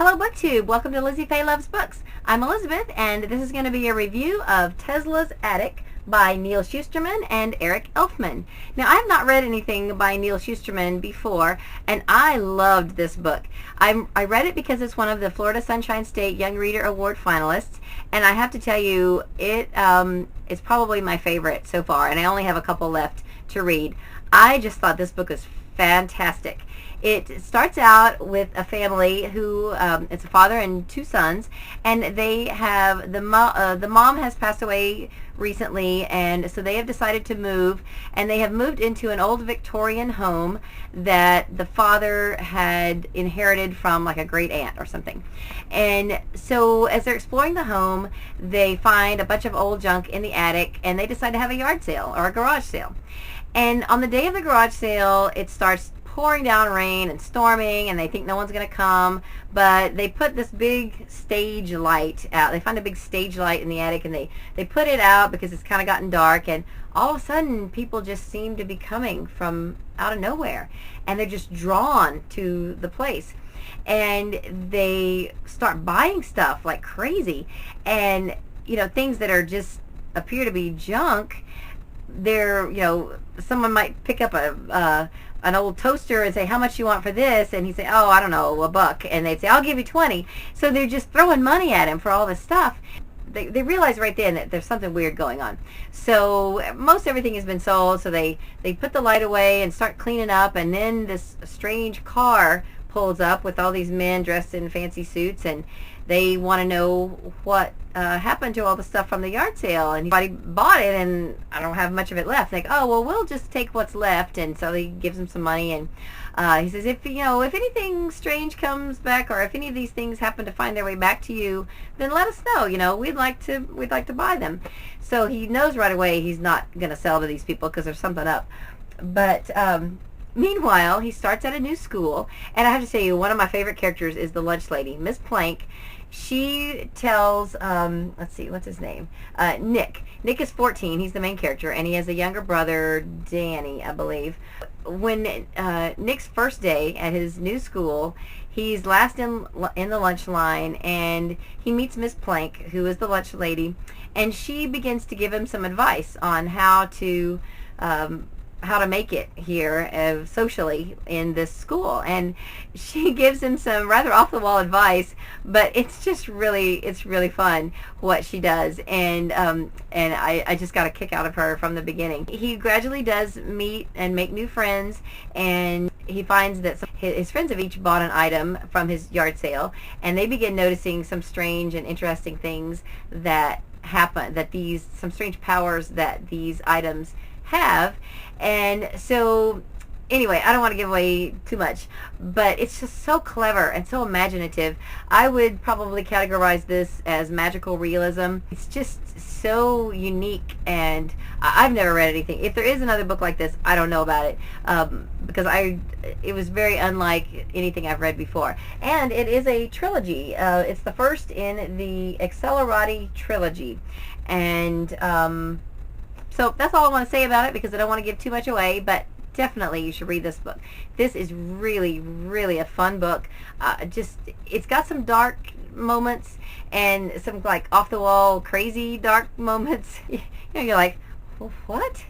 Hello BookTube, welcome to Lizzie Faye Loves Books. I'm Elizabeth and this is going to be a review of Tesla's Attic by Neal Shusterman and Eric Elfman. Now I have not read anything by Neal Shusterman before and I loved this book. I read it because it's one of the Florida Sunshine State Young Reader Award finalists, and I have to tell you it's probably my favorite so far, and I only have a couple left to read. I just thought this book was fantastic. It starts out with a family who, it's a father and two sons, and they have, the mom has passed away recently, and so they have decided to move, and they have moved into an old Victorian home that the father had inherited from like a great aunt or something. And so as they're exploring the home, they find a bunch of old junk in the attic, and they decide to have a yard sale or a garage sale. And on the day of the garage sale, it starts pouring down rain and storming, and they think no one's going to come, but they put this big stage light out. They find a big stage light in the attic, and they put it out because it's kind of gotten dark, and all of a sudden people just seem to be coming from out of nowhere, and they're just drawn to the place, and they start buying stuff like crazy, and things that are just appear to be junk. They're, someone might pick up an old toaster and say, how much you want for this? And he'd say, oh, I don't know, $1. And they'd say, I'll give you 20. So they're just throwing money at him for all this stuff. They realize right then that there's something weird going on. So most everything has been sold, so they put the light away and start cleaning up, and then this strange car pulls up with all these men dressed in fancy suits, and they want to know what happened to all the stuff from the yard sale, and everybody bought it, and I don't have much of it left. Like, oh, well, we'll just take what's left. And so he gives them some money, and he says, if anything strange comes back, or if any of these things happen to find their way back to you, then let us know. We'd like to buy them. So he knows right away he's not going to sell to these people because there's something up. But meanwhile, he starts at a new school, and I have to tell you, one of my favorite characters is the lunch lady, Miss Plank. She tells, let's see, what's his name? Nick. Nick is 14. He's the main character, and he has a younger brother, Danny, I believe. When Nick's first day at his new school, he's last in the lunch line, and he meets Miss Plank, who is the lunch lady, and she begins to give him some advice on how to make it here socially in this school. And she gives him some rather off-the-wall advice, but it's really fun what she does, and I just got a kick out of her from the beginning. He gradually does meet and make new friends, and he finds that his friends have each bought an item from his yard sale, and they begin noticing some strange and interesting things that happen, some strange powers that these items have. And so anyway, I don't want to give away too much, but it's just so clever and so imaginative. I would probably categorize this as magical realism. It's just so unique, and I've never read anything. If there is another book like this, I don't know about it, because it was very unlike anything I've read before. And it is a trilogy. It's the first in the Accelerati trilogy, and so that's all I want to say about it, because I don't want to give too much away, but definitely you should read this book. This is really, really a fun book. It's got some dark moments and some like off-the-wall crazy dark moments. You're like, well, what?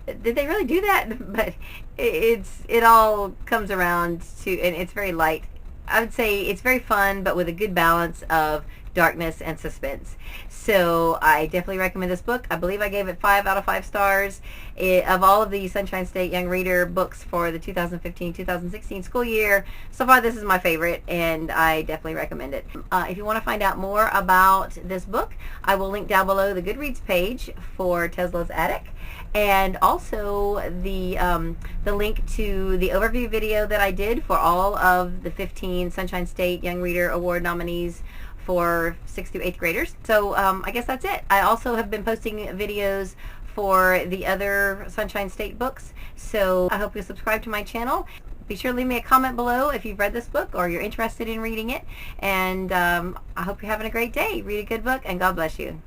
Did they really do that? But it all comes around to, and it's very light. I would say it's very fun, but with a good balance of darkness and suspense. So I definitely recommend this book. I believe I gave it 5 out of 5 stars. Of all of the Sunshine State Young Reader books for the 2015-2016 school year, so far this is my favorite, and I definitely recommend it. If you want to find out more about this book, I will link down below the Goodreads page for Tesla's Attic, and also the link to the overview video that I did for all of the 15 Sunshine State Young Reader Award nominees for 6th through 8th graders. So I guess that's it. I also have been posting videos for the other Sunshine State books, so I hope you'll subscribe to my channel. Be sure to leave me a comment below if you've read this book or you're interested in reading it, and I hope you're having a great day. Read a good book, and God bless you.